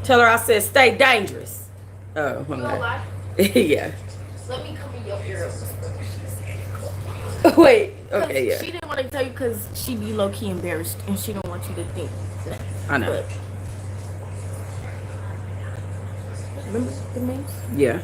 Tell her I said stay dangerous. Oh, You know why? Yeah. Let me come in your ear. Wait. Cause Okay. Yeah. she didn't want to tell you because she be low key embarrassed and she don't want you to think that. I know. But remember the names? Yeah.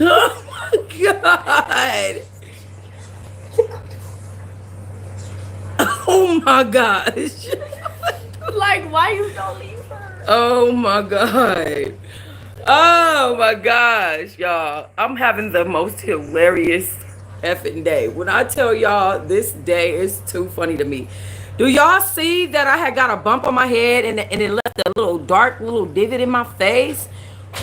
Oh my god. Oh my gosh. Like, why you don't leave her? Oh my god. Oh my gosh, y'all. I'm having the most hilarious effing day. When I tell y'all this day is too funny to me. Do y'all see that I had got a bump on my head and it left a little dark little divot in my face?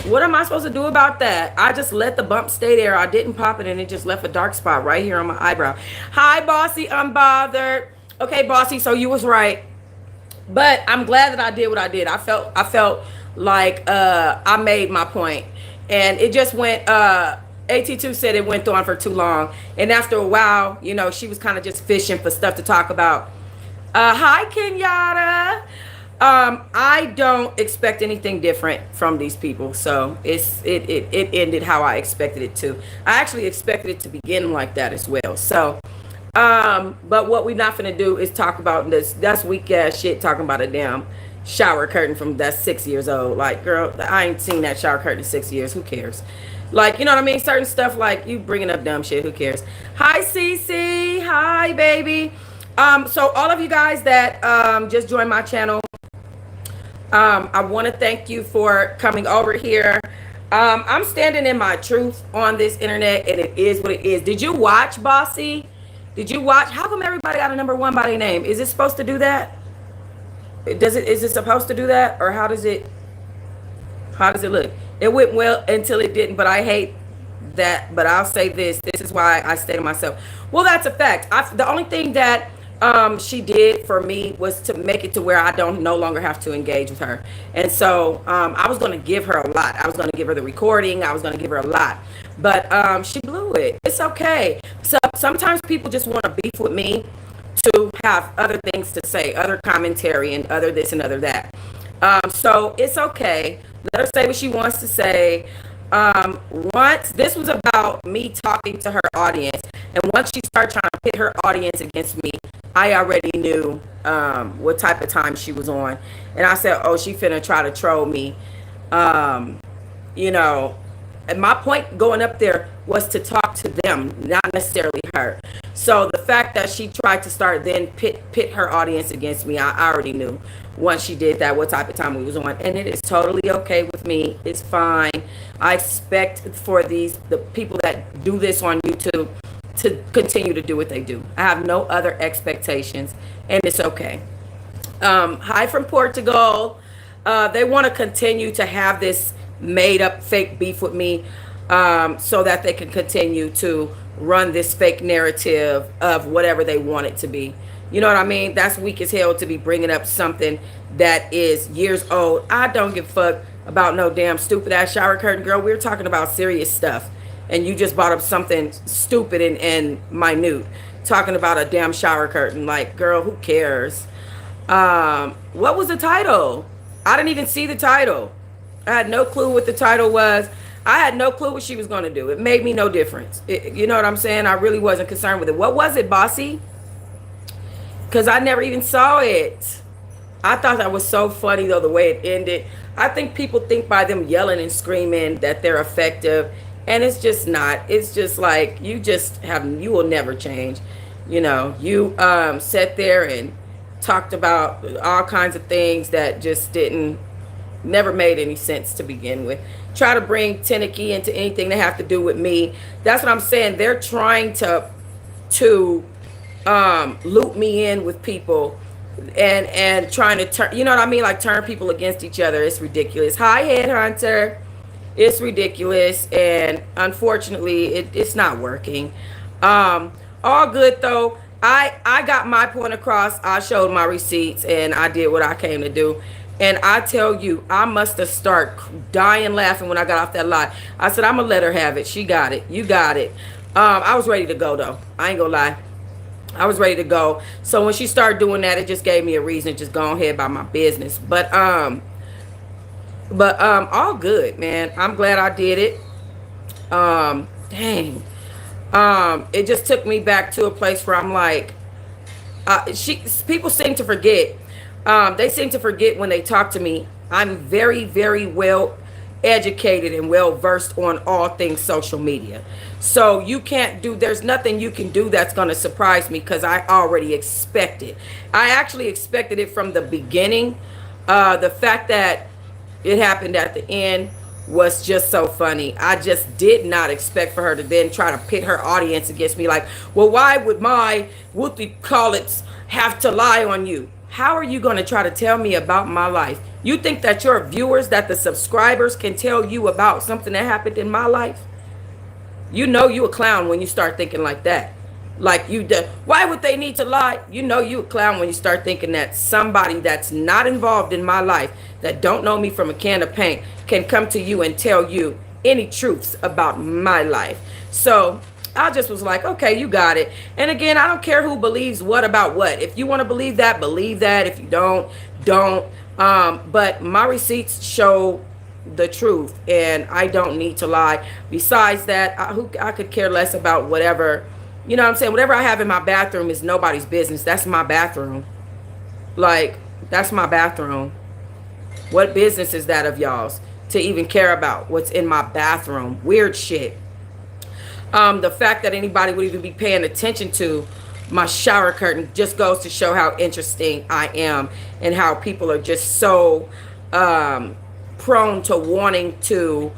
What am I supposed to do about that? I just let the bump stay there. I didn't pop it and it just left a dark spot right here on my eyebrow. Hi, Bossy, unbothered. Okay, Bossy, so you was right. But I'm glad that I did what I did. I felt like I made my point. And it just went AT2 said it went on for too long. And after a while, you know, she was kind of just fishing for stuff to talk about. Hi, Kenyatta. I don't expect anything different from these people, so it ended how I expected it to. I actually expected it to begin like that as well. So, but what we're not gonna do is talk about this. That's weak ass shit. Talking about a damn shower curtain from that's 6 years old. Like, girl, I ain't seen that shower curtain in 6 years. Who cares? Like, you know what I mean? Certain stuff like you bringing up dumb shit. Who cares? Hi, Cece. Hi, baby. So all of you guys that just joined my channel, I want to thank you for coming over here. I'm standing in my truth on this internet, and it is what it is. Did you watch, Bossy? Did you watch? How come everybody got a number one by their name? Is it supposed to do that? Does it? Is it supposed to do that, or how does it? How does it look? It went well until it didn't, but I hate that. But I'll say this. This is why I stay to myself. Well, that's a fact. The only thing that she did for me was to make it to where I don't no longer have to engage with her. And so I was going to give her a lot. I was going to give her the recording. I was going to give her a lot. But she blew it. It's okay. So sometimes people just want to beef with me to have other things to say, other commentary and other this and other that. So it's okay. Let her say what she wants to say. Once this was about me talking to her audience, and once she started trying to pit her audience against me, I already knew what type of time she was on, and I said, "Oh, she finna try to troll me," you know. And my point going up there was to talk to them, not necessarily her. So the fact that she tried to start then pit her audience against me, I already knew once she did that what type of time we was on, and it is totally okay with me. It's fine. I expect for the people that do this on YouTube to continue to do what they do. I have no other expectations, and it's okay. Hi from Portugal. They want to continue to have this made up fake beef with me, so that they can continue to run this fake narrative of whatever they want it to be. You know what I mean? That's weak as hell to be bringing up something that is years old. I don't give a fuck about no damn stupid ass shower curtain, girl. We're talking about serious stuff, and you just brought up something stupid and minute, talking about a damn shower curtain. Like, girl, who cares? What was the title? I didn't even see the title. I had no clue what the title was. I had no clue what she was going to do. It made me no difference. You know what I'm saying? I really wasn't concerned with it. What was it, Bossy? Because I never even saw it. I thought that was so funny, though, the way it ended. I think people think by them yelling and screaming that they're effective, and it's just not. It's just like you will never change. You know, you sat there and talked about all kinds of things that just never made any sense to begin with. Try to bring Tenneke into anything that have to do with me. That's what I'm saying. They're trying to loop me in with people and trying to turn, you know what I mean, like turn people against each other. It's ridiculous. Hi, Headhunter. It's ridiculous, and unfortunately it's not working. All good though. I got my point across. I showed my receipts and I did what I came to do. And I tell you, I must have started dying laughing when I got off that lie. I said, I'm gonna let her have it. She got it. You got it. I was ready to go though. I ain't gonna lie. I was ready to go. So when she started doing that, it just gave me a reason to just go ahead about my business. But all good, man. I'm glad I did it. Dang. It just took me back to a place where I'm like, people seem to forget. They seem to forget when they talk to me. I'm very, very well educated and well versed on all things social media. So you can't do, there's nothing you can do that's going to surprise me because I already expect it. I actually expected it from the beginning. The fact that it happened at the end was just so funny. I just did not expect for her to then try to pit her audience against me like, well, why would my what do you call it have to lie on you? How are you going to try to tell me about my life? You think that your viewers, that the subscribers can tell you about something that happened in my life? You know you a clown when you start thinking like that. Like why would they need to lie? You know you a clown when you start thinking that somebody that's not involved in my life, that don't know me from a can of paint, can come to you and tell you any truths about my life. So I just was like, okay, you got it. And again, I don't care who believes what about what. If you want to believe that, believe that. If you don't, don't. But my receipts show the truth, and I don't need to lie. Besides that, I could care less about whatever. You know what I'm saying? Whatever I have in my bathroom is nobody's business. That's my bathroom. Like, that's my bathroom. What business is that of y'all's to even care about what's in my bathroom? Weird shit. The fact that anybody would even be paying attention to my shower curtain just goes to show how interesting I am and how people are just so prone to wanting to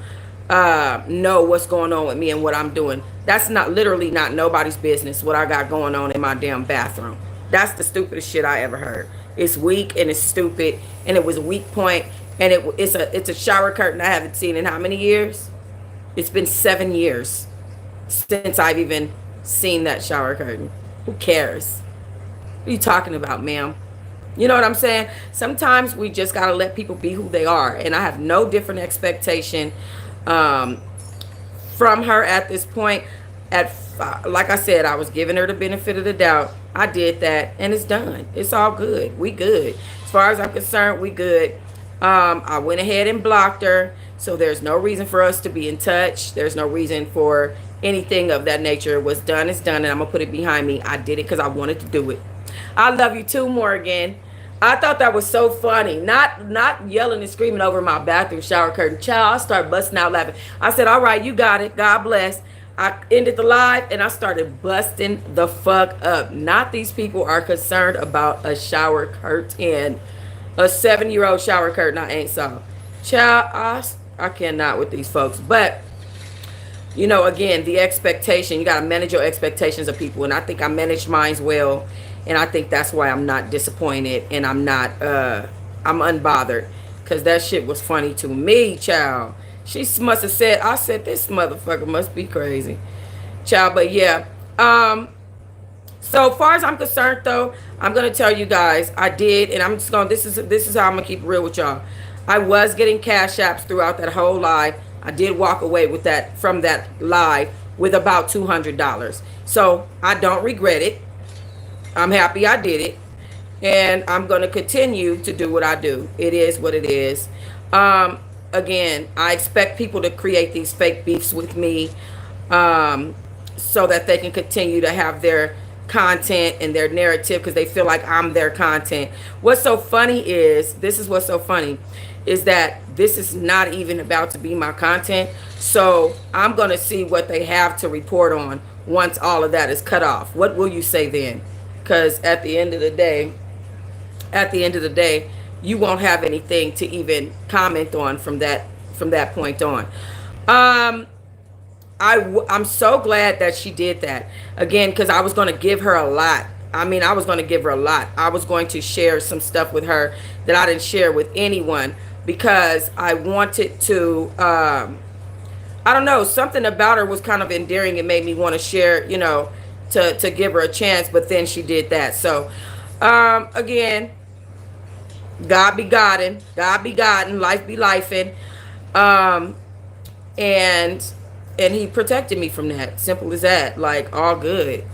know what's going on with me and what I'm doing. That's literally not nobody's business what I got going on in my damn bathroom. That's the stupidest shit I ever heard. It's weak and it's stupid, and it was a weak point, and it's a shower curtain I haven't seen in how many years? It's been 7 years since I've even seen that shower curtain. Who cares? What are you talking about, ma'am? You know what I'm saying? Sometimes we just got to let people be who they are. And I have no different expectation from her at this point. Like I said, I was giving her the benefit of the doubt. I did that, and it's done. It's all good. We good. As far as I'm concerned, we good. I went ahead and blocked her. So there's no reason for us to be in touch. There's no reason for anything of that nature. What's done is done, and I'm gonna put it behind me. I did it because I wanted to do it. I love you too, Morgan. I thought that was so funny. Not yelling and screaming over my bathroom shower curtain. Child, I started busting out laughing. I said, all right, you got it. God bless. I ended the live and I started busting the fuck up. Not these people are concerned about a shower curtain. A 7-year-old shower curtain I ain't saw. Child, I cannot with these folks. But you know, again, the expectation, you got to manage your expectations of people. And I think I managed mine well. And I think that's why I'm not disappointed. And I'm unbothered. Because that shit was funny to me, child. She must have said, I said, this motherfucker must be crazy. Child, but yeah. So far as I'm concerned, though, I'm going to tell you guys, I did. And I'm just going to, this is how I'm going to keep it real with y'all. I was getting cash apps throughout that whole live. I did walk away with that from that live with about $200. So I don't regret it. I'm happy I did it. And I'm going to continue to do what I do. It is what it is. Again, I expect people to create these fake beefs with me so that they can continue to have their content and their narrative because they feel like I'm their content. What's so funny is, this is what's so funny, is that this is not even about to be my content. So I'm going to see what they have to report on once all of that is cut off. What will you say then? Because at the end of the day, you won't have anything to even comment on from that point on. I'm so glad that she did that. Again, because I was going to give her a lot. I was going to give her a lot. I was going to share some stuff with her that I didn't share with anyone because I wanted to, I don't know, something about her was kind of endearing. It made me want to share, to give her a chance, but then she did that. So again, God be Goddin, God be Goddin, life be lifing. Um, and he protected me from that. Simple as that. Like, all good.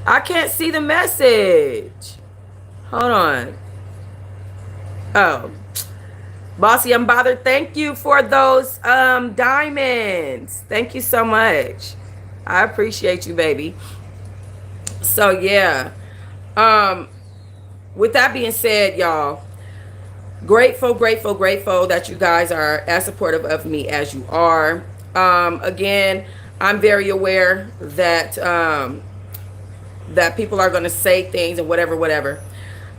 I can't see the message. Hold on. Oh, Bossy Unbothered, thank you for those diamonds. Thank you so much. I appreciate you, baby. So yeah. With that being said, y'all, grateful that you guys are as supportive of me as you are. Again, I'm very aware that that people are going to say things and whatever.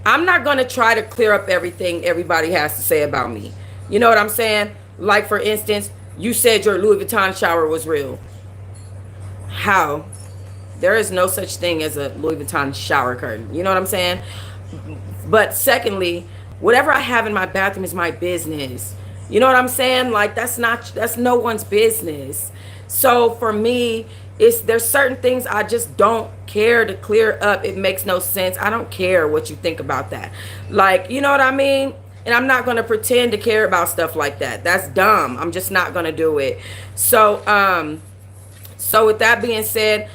I'm not going to try to clear up everything everybody has to say about me. You know what I'm saying? Like, for instance, you said your Louis Vuitton shower was real. How? There is no such thing as a Louis Vuitton shower curtain. You know what I'm saying? But secondly, whatever I have in my bathroom is my business. You know what I'm saying? Like, that's no one's business. So for me, there's certain things I just don't care to clear up. It makes no sense. I don't care what you think about that. Like, you know what I mean? And I'm not going to pretend to care about stuff like that. That's dumb. I'm just not going to do it. So so with that being said,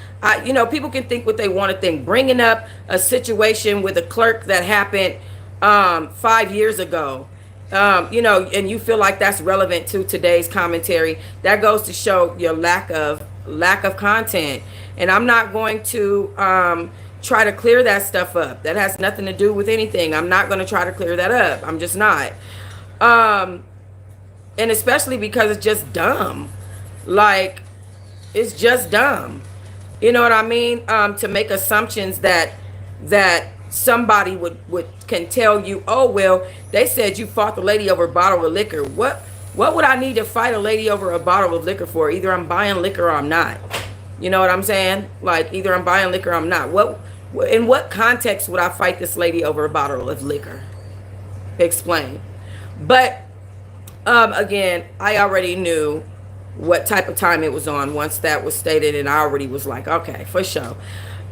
people can think what they want to think. Bringing up a situation with a clerk that happened 5 years ago, and you feel like that's relevant to today's commentary, that goes to show your lack of content. And I'm not going to try to clear that stuff up. That has nothing to do with anything. I'm not going to try to clear that up. I'm just not. And especially because it's just dumb. Like, it's just dumb. You know what I mean? To make assumptions that somebody can tell you, oh, well, they said you fought the lady over a bottle of liquor. What would I need to fight a lady over a bottle of liquor for? Either I'm buying liquor or I'm not. You know what I'm saying? Like, either I'm buying liquor or I'm not. In what context would I fight this lady over a bottle of liquor? Explain. But again, I already knew what type of time it was on once that was stated, and I already was like, okay, for sure.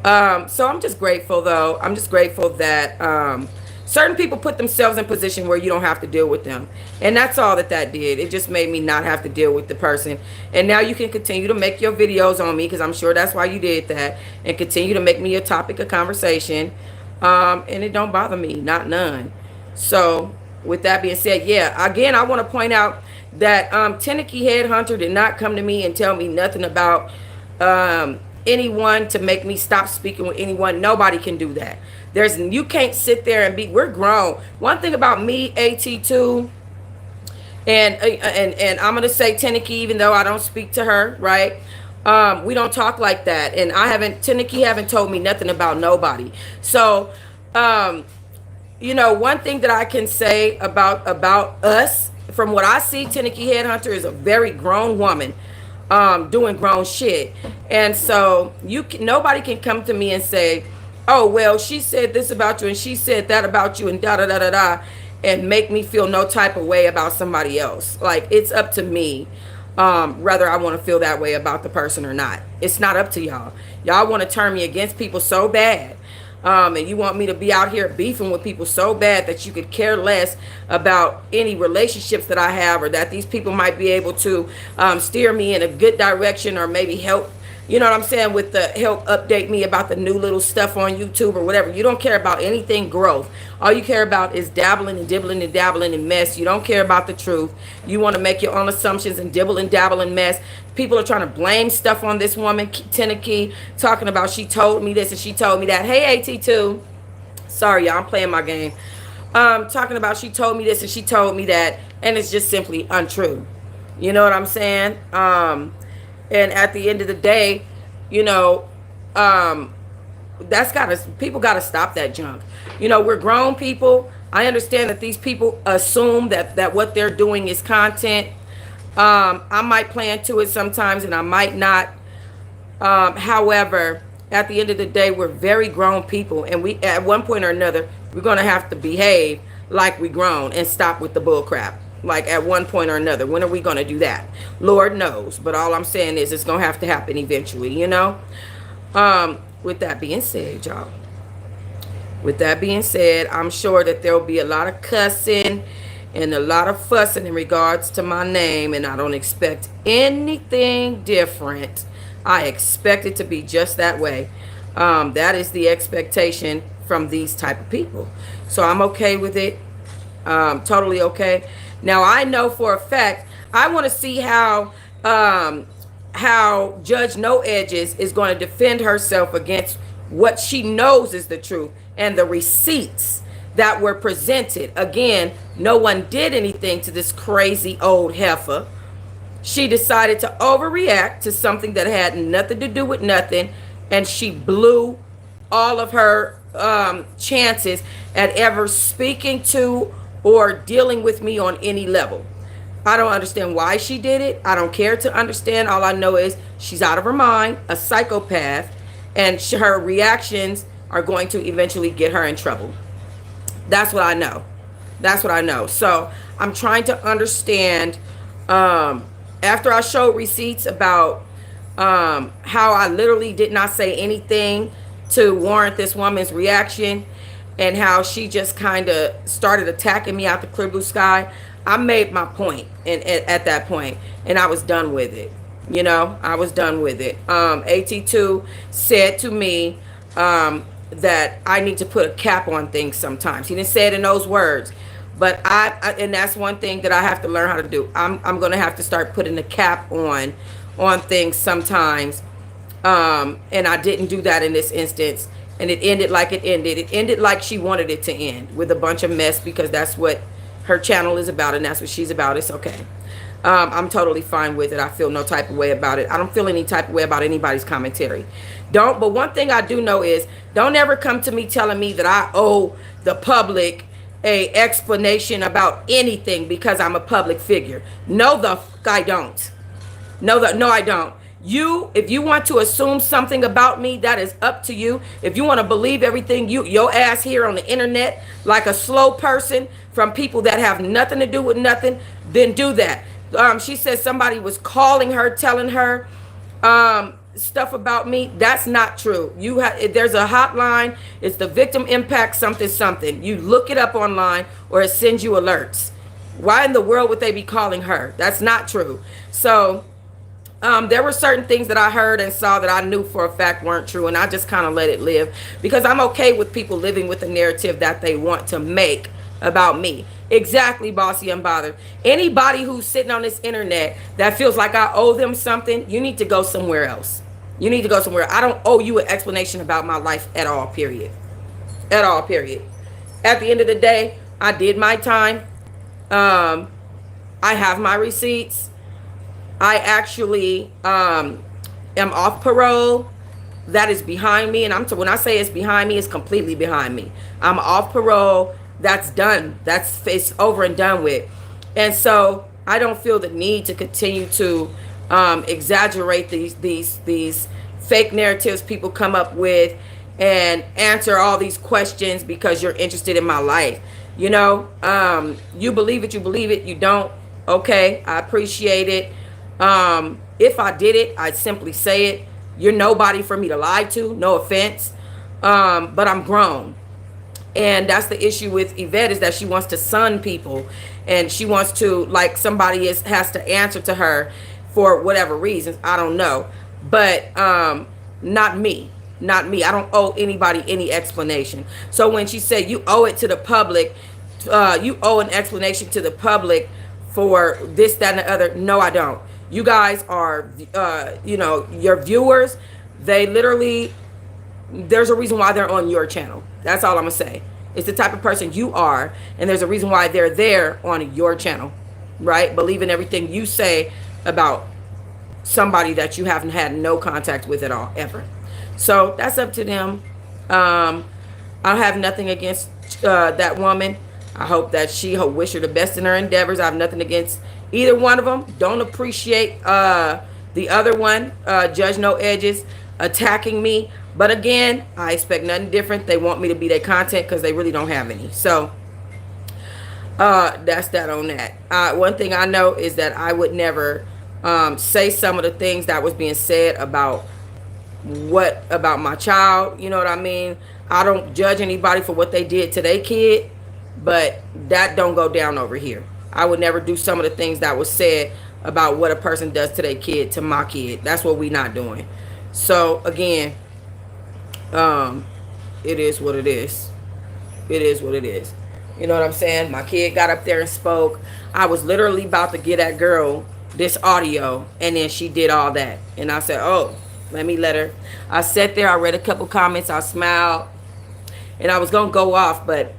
So I'm just grateful, though. I'm just grateful that certain people put themselves in a position where you don't have to deal with them. And that's all that did. It just made me not have to deal with the person. And now you can continue to make your videos on me, because I'm sure that's why you did that, and continue to make me a topic of conversation. And it don't bother me, not none. So with that being said, yeah, again, I want to point out that Tennessee Headhunter did not come to me and tell me nothing about anyone to make me stop speaking with anyone. Nobody can do that. You can't sit there and we're grown. One thing about me, AT2, and I'm gonna say Tennessee, even though I don't speak to her, right? We don't talk like that, and Tennessee haven't told me nothing about nobody. So one thing that I can say about us, from what I see, Tennessee Headhunter is a very grown woman, doing grown shit. And so nobody can come to me and say, oh, well, she said this about you and she said that about you and da da da da da, and make me feel no type of way about somebody else. Like, it's up to me whether I want to feel that way about the person or not. It's not up to y'all. Y'all want to turn me against people so bad. And you want me to be out here beefing with people so bad that you could care less about any relationships that I have, or that these people might be able to steer me in a good direction, or maybe help, you know what I'm saying, with the help update me about the new little stuff on YouTube or whatever. You don't care about anything growth. All you care about is dabbling and dibbling and dabbling in mess. You don't care about the truth. You want to make your own assumptions and dibble and dabble in mess. People are trying to blame stuff on this woman, Tennessee, talking about she told me this and she told me that. Hey, AT2. Sorry, y'all, I'm playing my game. Talking about she told me this and she told me that, and it's just simply untrue. You know what I'm saying? And at the end of the day, people gotta stop that junk. We're grown people. I understand that these people assume that what they're doing is content. I might play into it sometimes and I might not. However, at the end of the day, we're very grown people, and at one point or another, we're going to have to behave like we grown and stop with the bull crap. Like at one point or another. When are we going to do that? Lord knows. But all I'm saying is it's going to have to happen eventually, you know? With that being said, y'all. With that being said, I'm sure that there will be a lot of cussing and a lot of fussing in regards to my name, and I don't expect anything different. I expect it to be just that way. That is the expectation from these type of people. So I'm okay with it. Totally okay. Now I know for a fact I want to see how Judge No Edges is going to defend herself against what she knows is the truth and the receipts that were presented. Again, no one did anything to this crazy old heifer. She decided to overreact to something that had nothing to do with nothing, and she blew all of her chances at ever speaking to or dealing with me on any level. I don't understand why she did it. I don't care to understand. All I know is she's out of her mind, a psychopath, and her reactions are going to eventually get her in trouble. That's what I know. That's what I know. So I'm trying to understand. After I showed receipts about how I literally did not say anything to warrant this woman's reaction, and how she just kind of started attacking me out the clear blue sky, I made my point at that point, and I was done with it. You know, I was done with it. AT2 said to me that I need to put a cap on things sometimes. He didn't say it in those words, but and that's one thing that I have to learn how to do. I'm going to have to start putting a cap on things sometimes. And I didn't do that in this instance. And it ended like it ended. It ended like she wanted it to end, with a bunch of mess, because that's what her channel is about and that's what she's about. It's okay. I'm totally fine with it. I feel no type of way about it. I don't feel any type of way about anybody's commentary. But one thing I do know is, don't ever come to me telling me that I owe the public a explanation about anything because I'm a public figure. No, the fuck I don't. No, I don't. If you want to assume something about me, that is up to you. If you want to believe everything your ass hear on the internet like a slow person from people that have nothing to do with nothing, then do that. She said somebody was calling her, telling her stuff about me. That's not true. There's a hotline. It's the victim impact something. You look it up online, or it sends you alerts. Why in the world would they be calling her? That's not true. So there were certain things that I heard and saw that I knew for a fact weren't true, and I just kind of let it live, because I'm okay with people living with the narrative that they want to make about me. Exactly, Bossy Unbothered. Anybody who's sitting on this internet that feels like I owe them something, you need to go somewhere else. You need to go somewhere. I don't owe you an explanation about my life at all, period. At all, period. At the end of the day, I did my time. I have my receipts. I actually am off parole. That is behind me. And when I say it's behind me, it's completely behind me. I'm off parole. That's done. It's over and done with. And so I don't feel the need to continue to exaggerate these fake narratives people come up with and answer all these questions because you're interested in my life. You know, you believe it, you don't. Okay, I appreciate it. If I did it, I'd simply say it. You're nobody for me to lie to, no offense. But I'm grown. And that's the issue with Yvette, is that she wants to sun people, and she wants to, like, somebody has to answer to her for whatever reasons. I don't know. But not me. Not me. I don't owe anybody any explanation. So when she said you owe it to the public, you owe an explanation to the public for this, that, and the other. No, I don't. You guys are, your viewers, they literally, there's a reason why they're on your channel. That's all I'm going to say. It's the type of person you are, and there's a reason why they're there on your channel, right? Believing everything you say about somebody that you haven't had no contact with at all, ever. So that's up to them. I have nothing against that woman. I hope that wish her the best in her endeavors. I have nothing against either one of them. Don't appreciate the other one, Judge No Edges, attacking me. But again, I expect nothing different. They want me to be their content because they really don't have any. So That's that on that. One thing I know is that I would never say some of the things that was being said about my child. You know what I mean? I don't judge anybody for what they did to their kid, but that don't go down over here. I would never do some of the things that was said about what a person does to their kid to my kid. That's what we not doing. So again, um, it is what it is. It is what it is. You know what I'm saying? My kid got up there and spoke. I was literally about to get that girl this audio, and then she did all that. And I said, oh, let her. I sat there, I read a couple comments, I smiled, and I was going to go off, but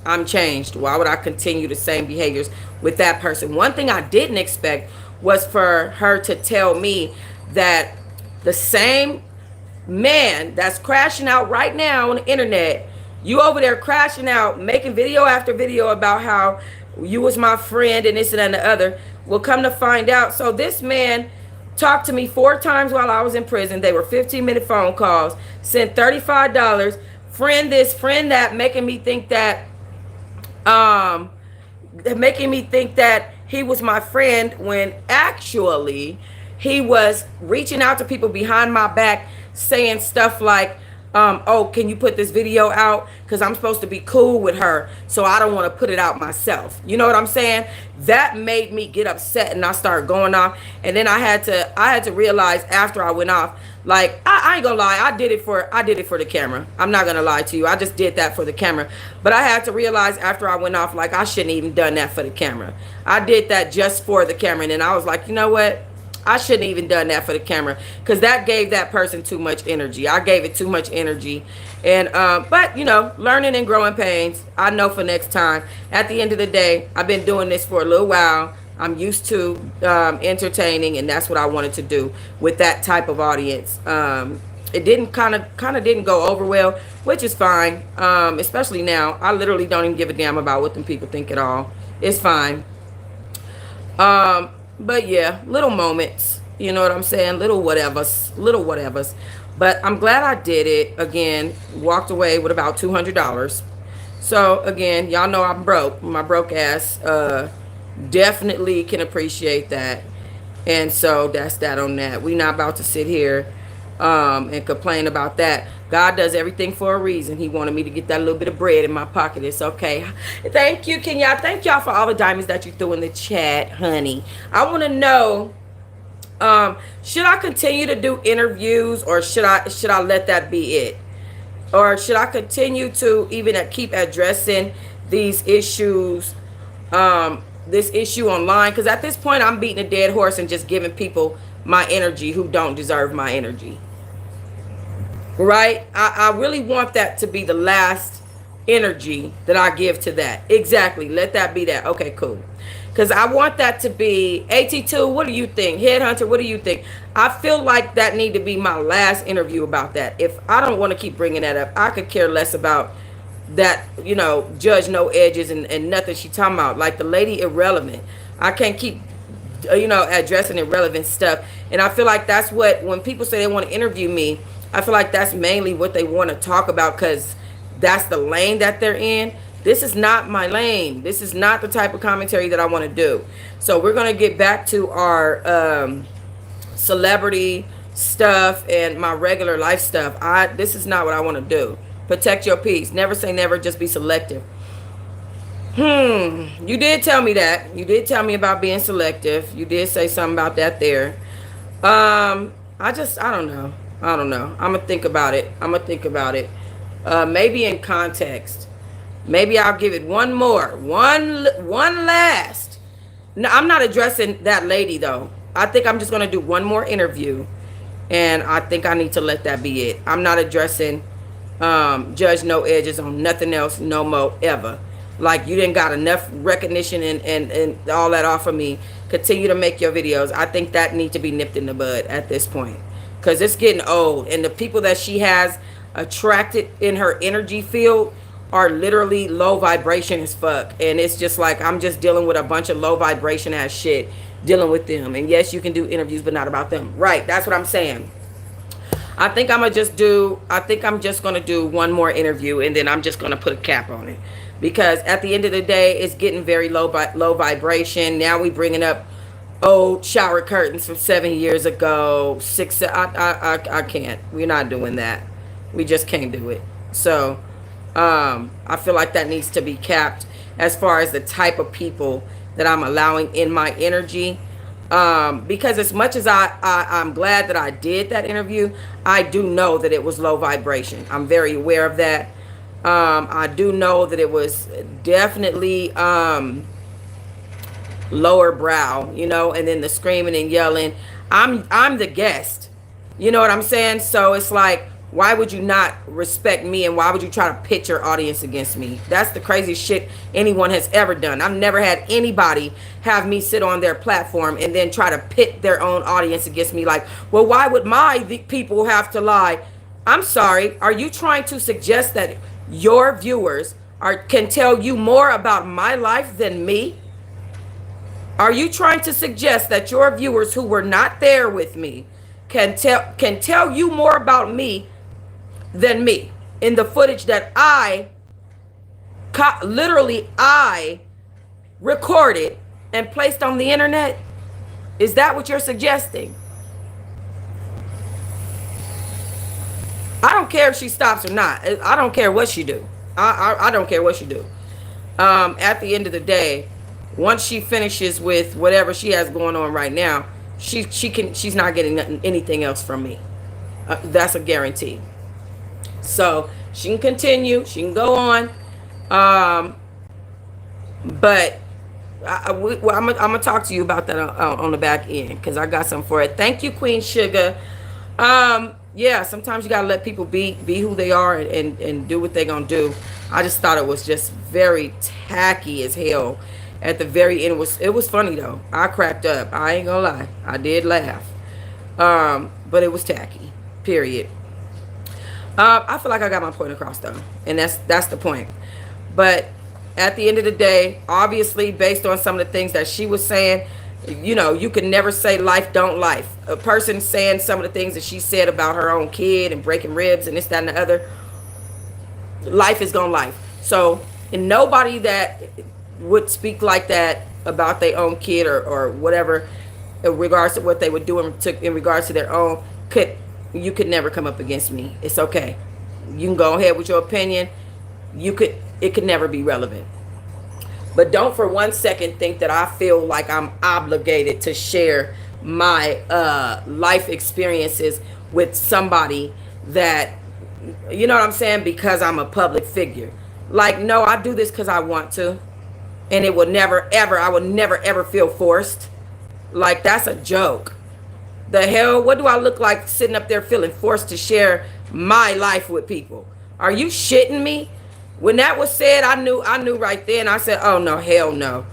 I'm changed. Why would I continue the same behaviors with that person? One thing I didn't expect was for her to tell me that the same man that's crashing out right now on the internet, you over there crashing out, making video after video about how you was my friend and this and the other, will come to find out. So this man talked to me 4 times while I was in prison. They were 15-minute phone calls, sent $35, friend this, friend that, making me think that he was my friend, when actually he was reaching out to people behind my back saying stuff like, oh, can you put this video out? Because I'm supposed to be cool with her, so I don't want to put it out myself. You know what I'm saying? That made me get upset, and I started going off. And then I had to realize after I went off, like, I ain't gonna lie, I did it for the camera. I'm not gonna lie to you. I just did that for the camera. But I had to realize after I went off, like, I shouldn't even done that for the camera. I did that just for the camera. And then I was like, you know what? I shouldn't even done that for the camera, because that gave that person too much energy. I gave it too much energy. And but you know, learning and growing pains. I know for next time. At the end of the day, I've been doing this for a little while. I'm used to entertaining, and that's what I wanted to do with that type of audience. It didn't kind of didn't go over well, which is fine. Especially now, I literally don't even give a damn about what them people think at all. It's fine. But yeah, little moments, you know what I'm saying? Little whatevers. But I'm glad I did it. Again, walked away with about $200. So again, y'all know I'm broke. My broke ass definitely can appreciate that. And so that's that on that. We not about to sit here and complain about that. God does everything for a reason. He wanted me to get that little bit of bread in my pocket. It's okay. Thank you, Kenya. Thank y'all for all the diamonds that you threw in the chat, honey. I want to know, should I continue to do interviews, or should I let that be it? Or should I continue to even keep addressing these issues, this issue online? Because at this point, I'm beating a dead horse and just giving people my energy who don't deserve my energy. Right? I really want that to be the last energy that I give to that. Exactly. Let that be that. Okay, cool. Because I want that to be AT2. What do you think? Headhunter, what do you think? I feel like that need to be my last interview about that. If I don't want to keep bringing that up, I could care less about that, you know, judge no edges and nothing she talking about. Like the lady irrelevant. I can't keep, you know, addressing irrelevant stuff. And I feel like that's what, when people say they want to interview me, I feel like that's mainly what they want to talk about, because that's the lane that they're in. This is not my lane. This is not the type of commentary that I want to do. So we're going to get back to our celebrity stuff and my regular life stuff. This is not what I want to do. Protect your peace. Never say never. Just be selective. You did tell me that. You did tell me about being selective. You did say something about that there. I don't know. I'm gonna think about it. Maybe in context. Maybe I'll give it one last. No, I'm not addressing that lady though. I think I'm just gonna do one more interview, and I think I need to let that be it. I'm not addressing judge no edges on nothing else no more ever. Like, you didn't got enough recognition and all that off of me. Continue to make your videos. I think that need to be nipped in the bud at this point, because it's getting old, and the people that she has attracted in her energy field are literally low vibration as fuck. And it's just like, I'm just dealing with a bunch of low vibration ass shit, dealing with them. And yes, you can do interviews, but not about them. Right, that's what I'm saying. I think I'm just gonna do one more interview, and then I'm just gonna put a cap on it, because at the end of the day, it's getting very low vibration. Now we bringing up old shower curtains from 7 years ago, six. I can't. We're not doing that. We just can't do it. So I feel like that needs to be capped as far as the type of people that I'm allowing in my energy. Because as much as I'm glad that I did that interview, I do know that it was low vibration. I'm very aware of that. I do know that it was definitely lower brow, and then the screaming and yelling. I'm the guest. You know what I'm saying? So it's like, why would you not respect me, and why would you try to pit your audience against me? That's the craziest shit anyone has ever done. I've never had anybody have me sit on their platform and then try to pit their own audience against me. Like, well, why would my people have to lie? I'm sorry. Are you trying to suggest that your viewers can tell you more about my life than me? Are you trying to suggest that your viewers who were not there with me can tell you more about me than me in the footage that I recorded and placed on the internet? Is that what you're suggesting? I don't care if she stops or not. I don't care what she do. I don't care what she do. At the end of the day, once she finishes with whatever she has going on right now, she's not getting anything else from me. That's a guarantee. So she can continue. She can go on. But I'm gonna talk to you about that on the back end, because I got something for it. Thank you, Queen Sugar. Yeah, sometimes you gotta let people be who they are and do what they're gonna do. I just thought it was just very tacky as hell. At the very end, it was funny though. I cracked up. I ain't gonna lie. I did laugh. But it was tacky. Period. I feel like I got my point across though, and that's the point. But at the end of the day, obviously, based on some of the things that she was saying, you can never say life don't life. A person saying some of the things that she said about her own kid and breaking ribs and this, that, and the other, life is gonna life. So, and nobody that would speak like that about their own kid or whatever, in regards to what they were doing in regards to their own, you could never come up against me. It's okay. You can go ahead with your opinion. It could never be relevant. But don't for 1 second think that I feel like I'm obligated to share my life experiences with somebody that, you know what I'm saying, because I'm a public figure. Like, no, I do this because I want to. And it will never, ever, I will never, ever feel forced. Like, that's a joke. The hell? What do I look like sitting up there feeling forced to share my life with people? Are you shitting me? When that was said, I knew right then. I said, oh, no, hell no.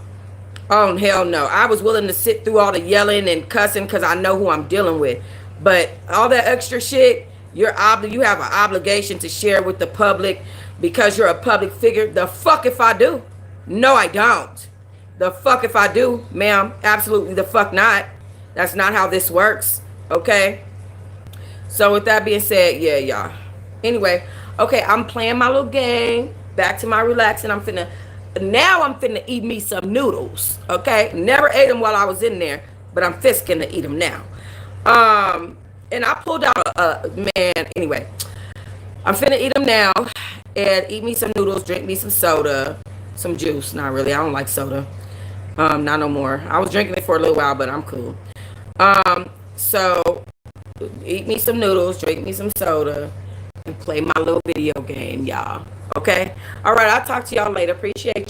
Oh, hell no. I was willing to sit through all the yelling and cussing because I know who I'm dealing with. But all that extra shit, you have an obligation to share with the public because you're a public figure. The fuck if I do? No, I don't. The fuck if I do, ma'am? Absolutely the fuck not. That's not how this works, okay? So with that being said, yeah, y'all. Anyway, okay, I'm playing my little game. Back to my relaxing. I'm finna eat me some noodles, okay? Never ate them while I was in there, but I'm fisking to eat them now. And I pulled out anyway, I'm finna eat them now and eat me some noodles, drink me some soda, some juice. Not really, I don't like soda. Not no more. I was drinking it for a little while, but I'm cool. So eat me some noodles, drink me some soda, and play my little video game, y'all. Okay? All right, I'll talk to y'all later. Appreciate you.